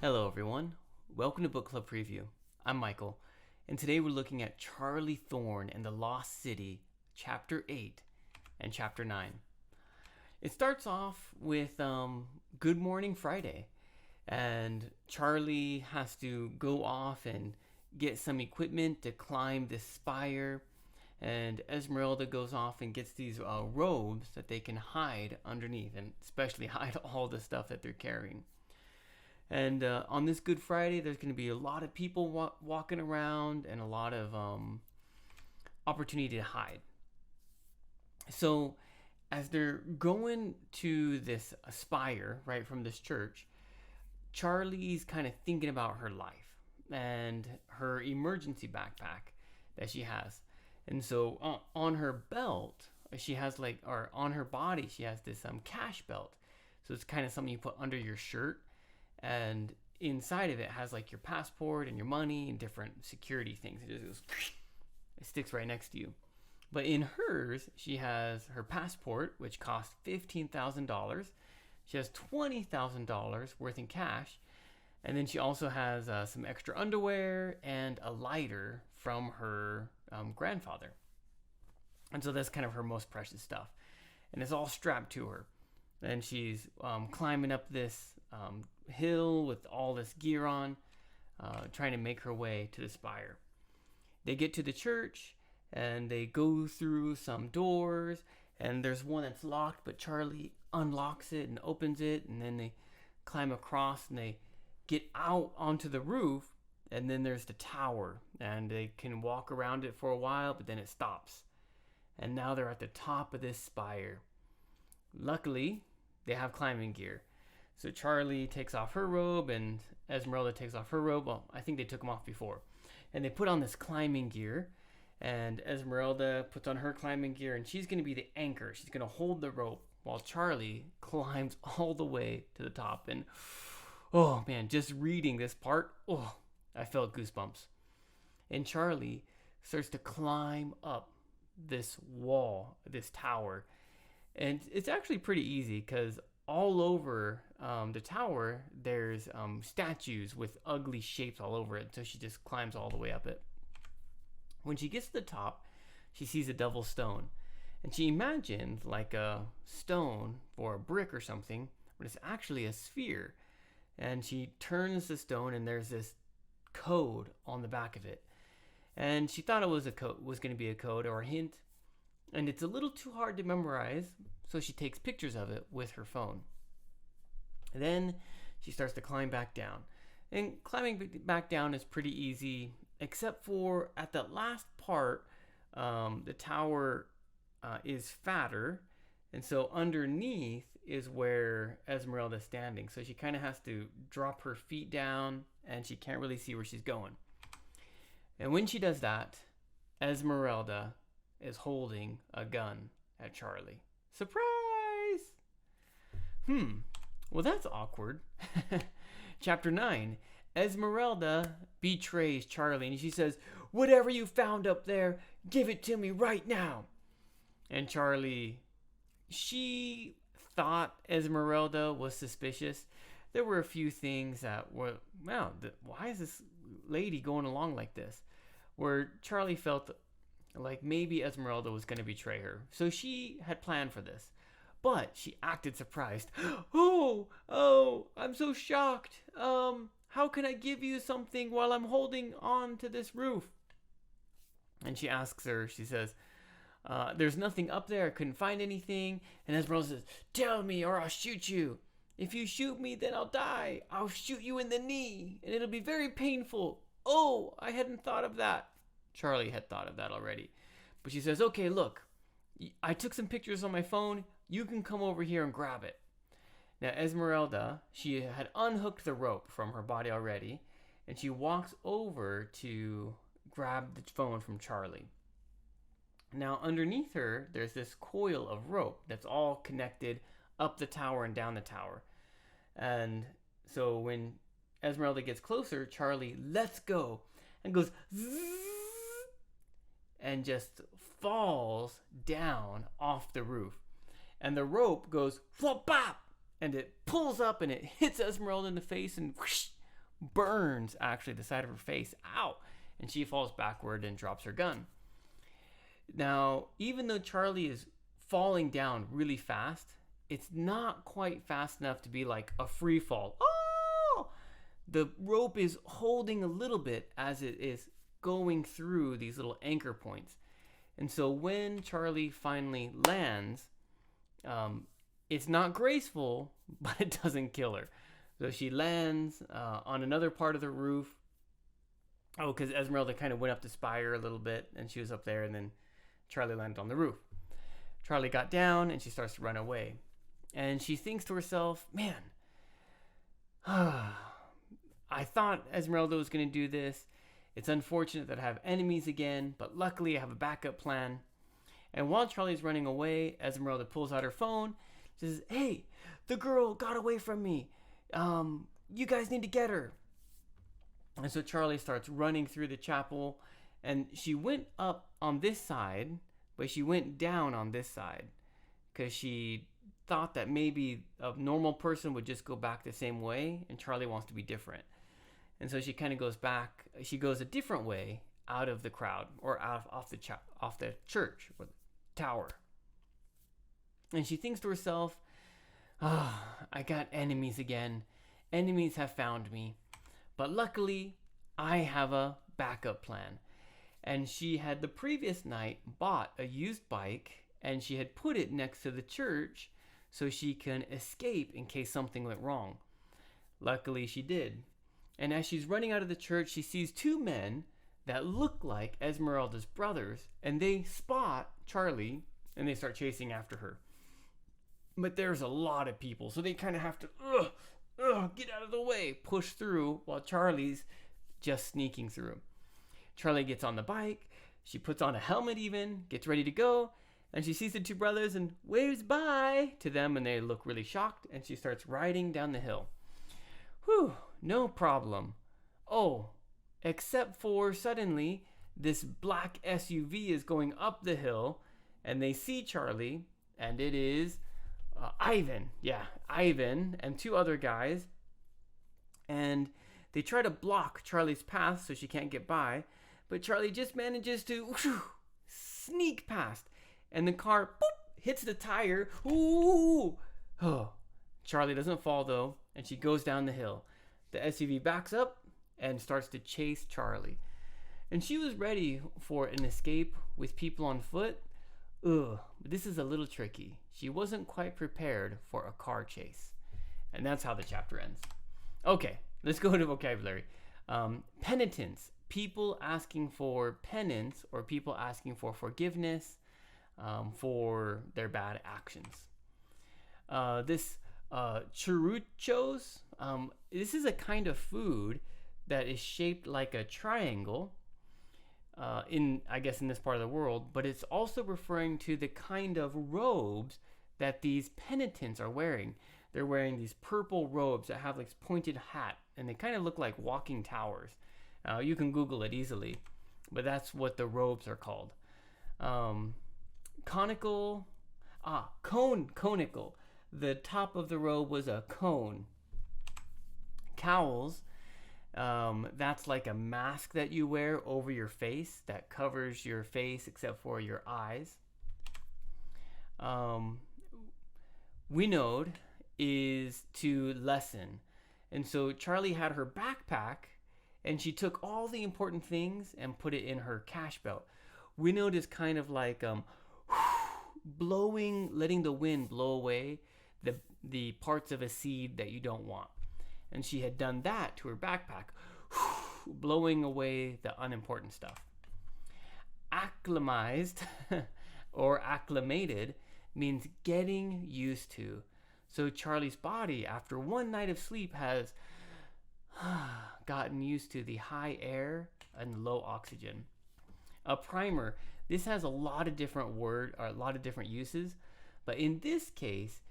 Hello, everyone. Welcome to Book Club Preview. I'm Michael, and today we're looking at Charlie Thorne and the Lost City, Chapter 8 and Chapter 9. It starts off with Good Morning Friday, and Charlie has to go off and get some equipment to climb this spire, and Esmeralda goes off and gets these robes that they can hide underneath, and especially hide all the stuff that they're carrying. And on this Good Friday, there's going to be a lot of people walking around and a lot of opportunity to hide. So as they're going to this spire, right, from this church, Charlie's kind of thinking about her life and her emergency backpack that she has. And so on her belt, she has or on her body, she has this cash belt. So it's kind of something you put under your shirt. And inside of it has your passport and your money and different security things. It just goes, it sticks right next to you. But in hers, she has her passport, which costs $15,000. She has $20,000 worth in cash. And then she also has some extra underwear and a lighter from her grandfather. And so that's kind of her most precious stuff. And it's all strapped to her. And she's climbing up this hill with all this gear on, trying to make her way to the spire. They get to the church and they go through some doors, and there's one that's locked, but Charlie unlocks it and opens it, and then they climb across and they get out onto the roof, and then there's the tower, and they can walk around it for a while, but then it stops. And now they're at the top of this spire. Luckily, they have climbing gear. So Charlie takes off her robe and Esmeralda takes off her robe. Well, I think they took them off before. And they put on this climbing gear. And Esmeralda puts on her climbing gear, and she's going to be the anchor. She's going to hold the rope while Charlie climbs all the way to the top. And oh man, just reading this part, I felt goosebumps. And Charlie starts to climb up this wall, this tower. And it's actually pretty easy because all over the tower, there's statues with ugly shapes all over it. So she just climbs all the way up it. When she gets to the top, she sees a double stone. And she imagines like a stone or a brick or something, but it's actually a sphere. And she turns the stone, and there's this code on the back of it. And she thought it was going to be a code or a hint. And it's a little too hard to memorize, so she takes pictures of it with her phone. And then she starts to climb back down. And climbing back down is pretty easy, except for at the last part, the tower is fatter. And so underneath is where Esmeralda's standing. So she kind of has to drop her feet down, and she can't really see where she's going. And when she does that, Esmeralda is holding a gun at Charlie. Surprise! Well, that's awkward. Chapter 9. Esmeralda betrays Charlie, and she says, "Whatever you found up there, give it to me right now." And Charlie, she thought Esmeralda was suspicious. There were a few things that were, why is this lady going along like this? Where Charlie felt like maybe Esmeralda was going to betray her. So she had planned for this. But she acted surprised. Oh, I'm so shocked. How can I give you something while I'm holding on to this roof? And she asks her, she says, there's nothing up there. I couldn't find anything. And Esmeralda says, "Tell me or I'll shoot you. If you shoot me, then I'll die. I'll shoot you in the knee, and it'll be very painful." Oh, I hadn't thought of that. Charlie had thought of that already. But she says, "Okay, look, I took some pictures on my phone. You can come over here and grab it." Now, Esmeralda, she had unhooked the rope from her body already, and she walks over to grab the phone from Charlie. Now, underneath her, there's this coil of rope that's all connected up the tower and down the tower. And so when Esmeralda gets closer, Charlie lets go and goes zzz, and just falls down off the roof. And the rope goes flop bop, and it pulls up and it hits Esmeralda in the face and whoosh, burns actually the side of her face. Ow! And she falls backward and drops her gun. Now, even though Charlie is falling down really fast, it's not quite fast enough to be like a free fall. Oh! The rope is holding a little bit as it is going through these little anchor points. And so when Charlie finally lands, it's not graceful, but it doesn't kill her. So she lands on another part of the roof. Oh, because Esmeralda kind of went up the spire a little bit, and she was up there, and then Charlie landed on the roof. Charlie got down, and she starts to run away. And she thinks to herself, man, I thought Esmeralda was going to do this. It's unfortunate that I have enemies again, but luckily I have a backup plan. And while Charlie's running away, Esmeralda pulls out her phone. She says, hey, the girl got away from me. You guys need to get her. And so Charlie starts running through the chapel, and she went up on this side, but she went down on this side because she thought that maybe a normal person would just go back the same way, and Charlie wants to be different. And so she kind of goes back. She goes a different way out of the crowd, or off the church or the tower. And she thinks to herself, I got enemies again. Enemies have found me. But luckily, I have a backup plan. And she had the previous night bought a used bike, and she had put it next to the church so she can escape in case something went wrong. Luckily, she did. And as she's running out of the church, she sees two men that look like Esmeralda's brothers, and they spot Charlie, and they start chasing after her. But there's a lot of people, so they kind of have to get out of the way, push through, while Charlie's just sneaking through. Charlie gets on the bike, she puts on a helmet even, gets ready to go, and she sees the two brothers and waves bye to them, and they look really shocked, and she starts riding down the hill. Whew, no problem. Oh, except for suddenly this black SUV is going up the hill, and they see Charlie, and it is Ivan and two other guys, and they try to block Charlie's path so she can't get by, but Charlie just manages to sneak past, and the car hits the tire. Ooh! Oh, Charlie doesn't fall though, and she goes down the hill. The SUV backs up and starts to chase Charlie, and she was ready for an escape with people on foot. But this is a little tricky. She wasn't quite prepared for a car chase. And that's how the chapter ends. Okay, let's go to vocabulary. Penitence. People asking for penance, or people asking for forgiveness for their bad actions. This churruchos. This is a kind of food that is shaped like a triangle. In this part of the world, but it's also referring to the kind of robes that these penitents are wearing. They're wearing these purple robes that have like this pointed hat, and they kind of look like walking towers. You can Google it easily, but that's what the robes are called. Conical, conical. The top of the robe was a cone. Cowls. That's like a mask that you wear over your face that covers your face except for your eyes. Winode is to lessen. And so Charlie had her backpack, and she took all the important things and put it in her cash belt. Winode is kind of like blowing, letting the wind blow away the parts of a seed that you don't want. And she had done that to her backpack, blowing away the unimportant stuff. Acclimatized or acclimated means getting used to. So Charlie's body, after one night of sleep, has gotten used to the high air and low oxygen. A primer. This has a lot of different uses, but in this case,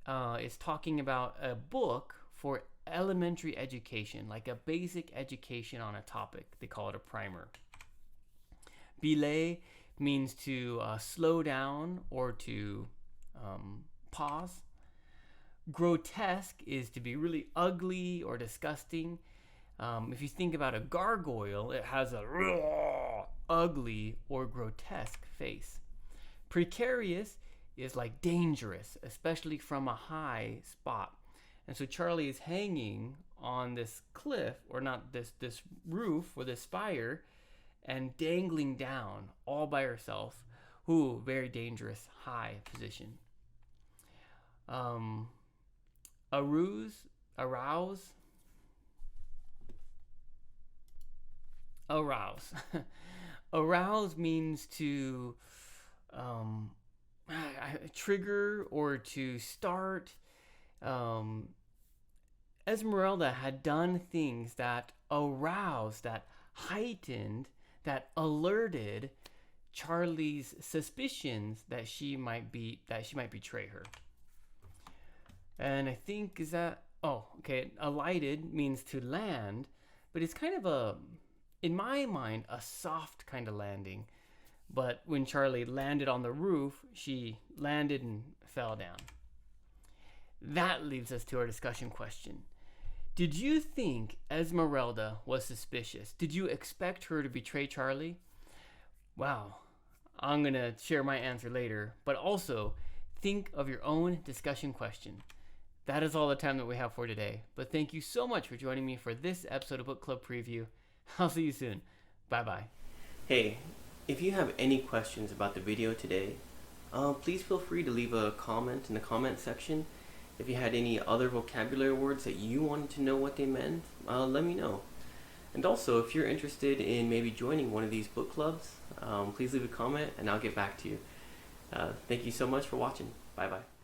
it's talking about a book for elementary education, like a basic education on a topic. They call it a primer. Belay means to slow down or to pause. Grotesque is to be really ugly or disgusting. If you think about a gargoyle, it has a ugly or grotesque face. Precarious is like dangerous, especially from a high spot. And so Charlie is hanging on this cliff, or not this roof or this spire, and dangling down all by herself. Ooh, very dangerous, high position. Arouse, arouse, arouse. Arouse means to trigger or to start. Esmeralda had done things that aroused, that heightened, that alerted Charlie's suspicions that she might betray her. And I think alighted means to land, but it's kind of in my mind, a soft kind of landing. But when Charlie landed on the roof, she landed and fell down. That leads us to our discussion question. Did you think Esmeralda was suspicious? Did you expect her to betray Charlie? Wow, I'm going to share my answer later, but also think of your own discussion question. That is all the time that we have for today, but thank you so much for joining me for this episode of Book Club Preview. I'll see you soon. Bye-bye. Hey, if you have any questions about the video today, please feel free to leave a comment in the comment section. If you had any other vocabulary words that you wanted to know what they meant, let me know. And also, if you're interested in maybe joining one of these book clubs, please leave a comment and I'll get back to you. Thank you so much for watching. Bye-bye.